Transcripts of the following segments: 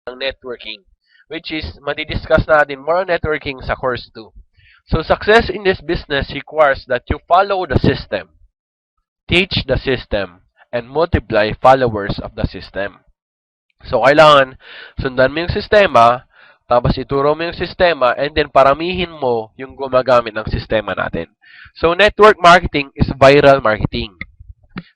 ng networking, which is matidiscuss natin more on networking sa course 2. So, success in this business requires that you follow the system, teach the system, and multiply followers of the system. So, kailangan sundan mo yung sistema, tapos ituro mo yung sistema, and then paramihin mo yung gumagamit ng sistema natin. So, network marketing is viral marketing.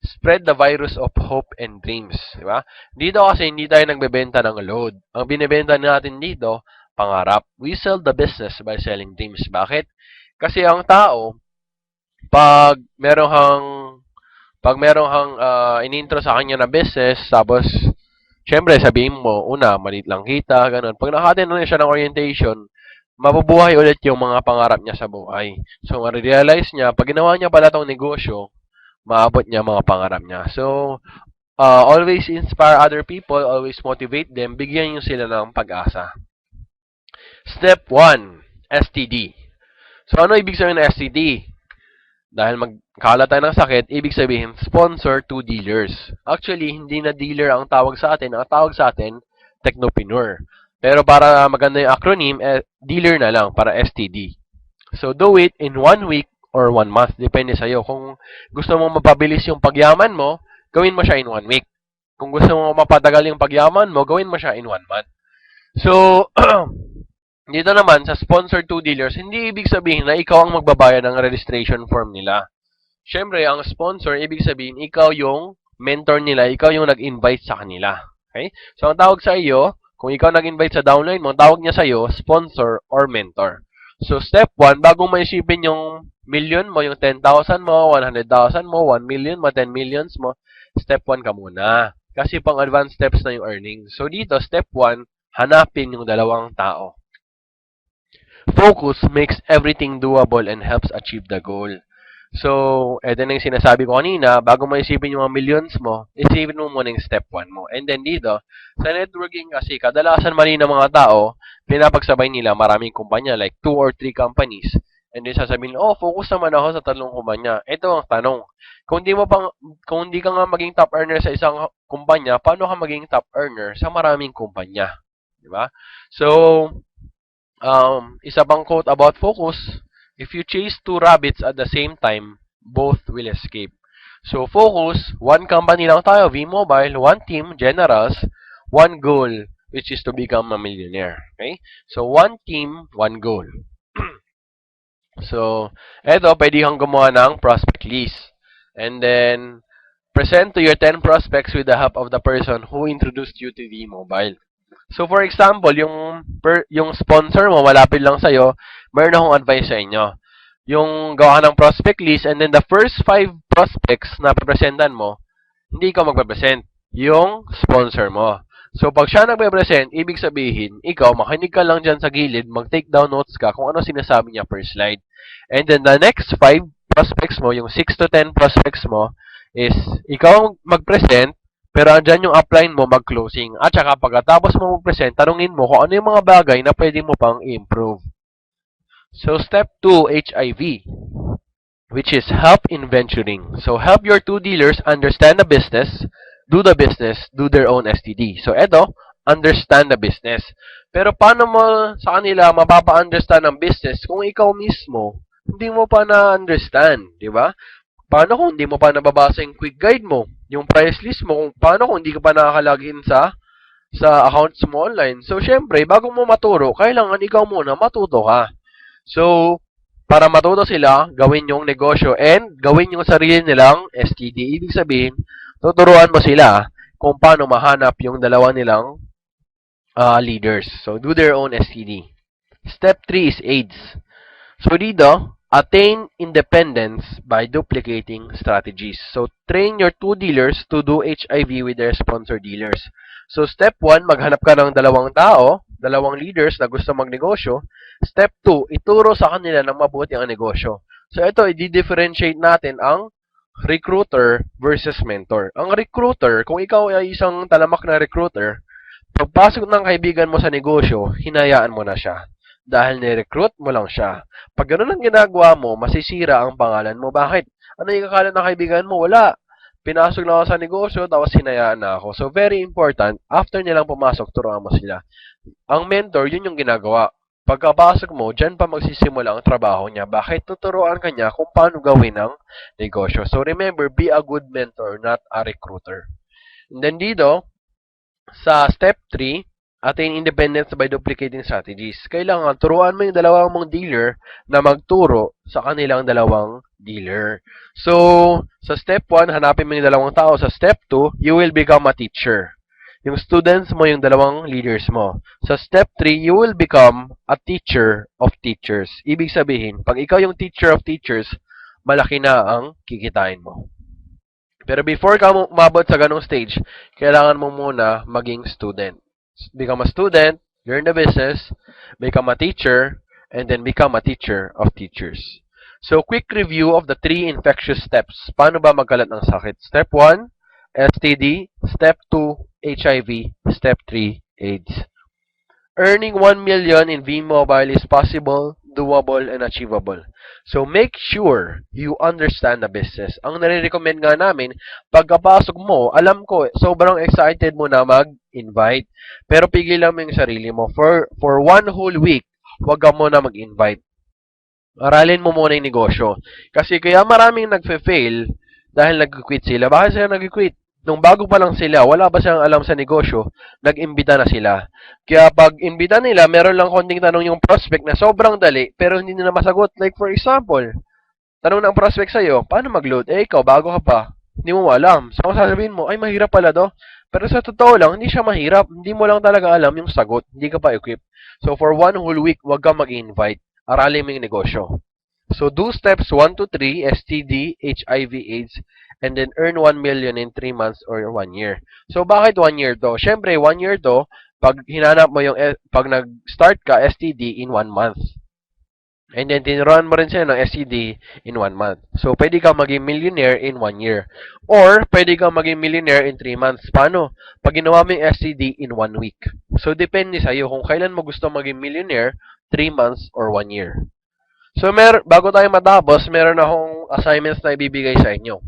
Spread the virus of hope and dreams. Di ba? Dito kasi hindi tayo nagbebenta ng load. Ang binibenta natin dito, pangarap. We sell the business by selling dreams. Bakit? Kasi ang tao, pag merong hang in-intro sa kanya na business, tapos syempre sabihin mo, una, maliit lang kita, ganun. Pag nakatin na siya ng orientation, mabubuhay ulit yung mga pangarap niya sa buhay. So, ma-realize niya, pag ginawa niya pala tong negosyo, maabot niya mga pangarap niya. So, always inspire other people, always motivate them, bigyan niyo sila ng pag-asa. Step 1, STD. So, ano ibig sabihin ng STD? Dahil magkala tayo ng sakit, ibig sabihin, sponsor to dealers. Actually, hindi na dealer ang tawag sa atin. Ang tawag sa atin, technopreneur. Pero para maganda yung acronym, dealer na lang, para STD. So, do it in 1 week or 1 month. Depende sa'yo. Kung gusto mong mapabilis yung pagyaman mo, gawin mo siya in 1 week. Kung gusto mong mapatagal yung pagyaman mo, gawin mo siya in 1 month. So, dito naman, sa sponsor to dealers, hindi ibig sabihin na ikaw ang magbabayad ng registration form nila. Siyempre, ang sponsor, ibig sabihin, ikaw yung mentor nila, ikaw yung nag-invite sa kanila. Okay? So, ang tawag sa iyo, kung ikaw nag-invite sa downline mo, ang tawag niya sa iyo, sponsor or mentor. So, step 1, bago maisipin yung million mo, yung 10,000 mo, 100,000 mo, 1 million mo, 10 millions mo, step 1 ka muna. Kasi pang advanced steps na yung earnings. So, dito, step 1, hanapin yung dalawang tao. Focus makes everything doable and helps achieve the goal. So, eto na yung sinasabi ko kanina, bago mo isipin yung mga millions mo, isipin mo muna yung step 1 mo. And then dito, sa networking kasi, kadalasan mali ng mga tao, pinapagsabay nila maraming kumpanya, like 2 or 3 companies. And then sasabihin, oh, focus naman ako sa 3 kumpanya. Ito ang tanong. Kung hindi ka nga maging top earner sa isang kumpanya, paano ka maging top earner sa maraming kumpanya? Di ba? So, isa pang quote about focus, if you chase 2 rabbits at the same time, both will escape. So, focus, 1 company lang tayo, V-Mobile, 1 team, Generals, 1 goal, which is to become a millionaire. Okay? So, 1 team, 1 goal. So, eto, pwede kang gumawa ng prospect list. And then, present to your 10 prospects with the help of the person who introduced you to V-Mobile. So, for example, yung sponsor mo, malapit lang sa'yo, meron akong advice sa inyo. Yung gawa ka ng prospect list, and then the first 5 prospects na papresentan mo, hindi ka magpapresent. Yung sponsor mo. So, pag siya nagpe-present, ibig sabihin, ikaw, makinig ka lang dyan sa gilid, mag-take down notes ka kung ano sinasabi niya per slide. And then, the next 5 prospects mo, yung 6 to 10 prospects mo, is ikaw mag-present, pero andyan yung upline mo mag-closing. At saka pagkatapos mo mag-present, tanungin mo kung ano yung mga bagay na pwede mo pang improve. So, step 2, HIV, which is help in venturing. So, help your 2 dealers understand the business, do their own STD. So, eto, understand the business. Pero paano mo sa kanila mapapa-understand ang business kung ikaw mismo hindi mo pa na-understand, di ba? Paano kung hindi mo pa nababasa yung quick guide mo, yung price list mo, paano kung hindi ka pa nakaka-login sa accounts mo online? So, syempre, bago mo maturo, kailangan ikaw muna matuto ka. So, para matuto sila, gawin yung negosyo and gawin yung sarili nilang STD. Ibig sabihin, tuturuan mo sila kung paano mahanap yung dalawa nilang leaders. So, do their own STD. Step 3 is AIDS. So, dito, attain independence by duplicating strategies. So, train your 2 dealers to do HIV with their sponsor dealers. So, step 1, maghanap ka ng dalawang tao, dalawang leaders na gusto magnegosyo. Step 2, ituro sa kanila ng mabuti ang negosyo. So, ito, i-differentiate natin ang recruiter versus mentor. Ang recruiter, kung ikaw ay isang talamak na recruiter, pagpasok ng kaibigan mo sa negosyo, hinayaan mo na siya. Dahil ni-recruit mo lang siya. Pag gano'n ang ginagawa mo, masisira ang pangalan mo. Bakit? Ano yung kakalat ng kaibigan mo? Wala. pinasok lang ako sa negosyo, tapos hinayaan na ako. So, very important, after nilang pumasok, turuan mo sila. Ang mentor, yun yung ginagawa. Pagkapasok mo, dyan pa magsisimula ang trabaho niya. Bakit? Tuturuan ka niya kung paano gawin ang negosyo. So, remember, be a good mentor, not a recruiter. And then dito, sa step 3, attain independence by duplicating strategies. Kailangan turuan mo yung dalawang mong dealer na magturo sa kanilang dalawang dealer. So, sa step 1, hanapin mo yung dalawang tao. Sa step 2, you will become a teacher. Yung students mo, yung dalawang leaders mo. Sa step 3, you will become a teacher of teachers. Ibig sabihin, pag ikaw yung teacher of teachers, malaki na ang kikitain mo. Pero before ka umabot sa ganong stage, kailangan mo muna maging student. Become a student, learn the business, become a teacher, and then become a teacher of teachers. So, quick review of the 3 infectious steps. Paano ba magkalat ng sakit? Step 1, STD. Step 2, HIV. Step 3, AIDS. Earning 1 million in V-Mobile is possible, doable, and achievable. So, make sure you understand the business. Ang nare-recommend nga namin, pagkapasok mo, alam ko, sobrang excited mo na mag-invite. Pero pigilan mo yung sarili mo. For 1 whole week, huwag ka muna mag-invite. Aralin mo muna yung negosyo. Kasi kaya maraming nagfe-fail dahil nag-quit sila. Bakit sila nag-quit? Nung bago pa lang sila, wala pa silang alam sa negosyo, nag-imbita na sila. Kaya pag imbita nila, meron lang konting tanong yung prospect na sobrang dali, pero hindi nila masagot. Like for example, tanong ng prospect sa'yo, paano mag-load? Eh, ikaw, bago ka pa. Hindi mo alam. So, sasabihin mo, ay, mahirap pala to. Pero sa totoo lang, hindi siya mahirap. Hindi mo lang talaga alam yung sagot. Hindi ka pa equipped. So, for 1 whole week, wag kang mag-invite. Aralin mo yung negosyo. So, do steps 1 to 3, STD, HIV, AIDS, and then earn 1 million in 3 months or 1 year. So, bakit 1 year to? Siyempre, 1 year to, pag hinanap mo yung, pag nag-start ka, STD in 1 month. And then, tinuruan mo rin siya ng STD in 1 month. So, pwede kang maging millionaire in 1 year. Or, pwede kang maging millionaire in 3 months. Paano? Pag ginawa mo yung STD in 1 week. So, depende sa'yo kung kailan mo gusto maging millionaire, 3 months or 1 year. So, bago tayo matapos, meron akong assignments na ibibigay sa inyo.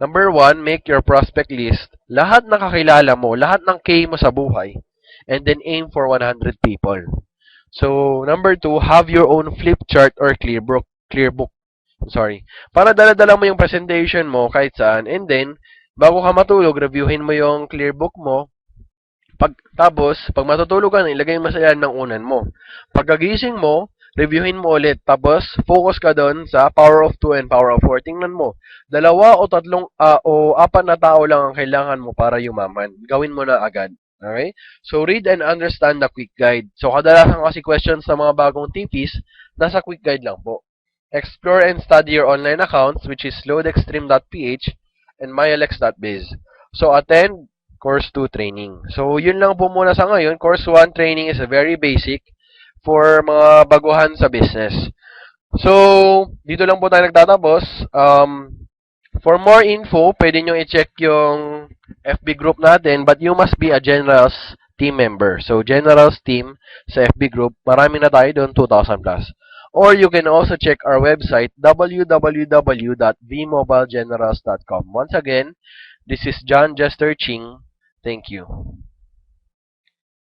Number 1, make your prospect list. Lahat ng kakilala mo, lahat ng K mo sa buhay. And then aim for 100 people. So, number 2, have your own flip chart or clear book. Sorry. Para dala-dala mo yung presentation mo kahit saan. And then, bago ka matulog, reviewin mo yung clear book mo. Tapos, pag matutulog ka na, ilagay mo sa ilalim ng unan mo. Pagkagising mo, reviewin mo ulit. Tapos, focus ka doon sa power of 2 and power of 4. Tingnan mo. 2 o 3 o 4 na tao lang ang kailangan mo para yumaman. Gawin mo na agad. Okay? So, read and understand the quick guide. So, kadalasan kasi questions sa mga bagong TPs, nasa quick guide lang po. Explore and study your online accounts, which is loadextreme.ph and myalex.biz. So, attend Course 2 training. So, yun lang po muna sa ngayon. Course 1 training is a very basic for mga baguhan sa business. So, dito lang po tayo nagtatapos. For more info, pwede nyo i-check yung FB group natin, but you must be a Generals team member. So, Generals team sa FB group, marami na tayo doon, 2,000 plus. Or you can also check our website, www.vmobilegenerals.com. Once again, this is John Jester Ching. Thank you.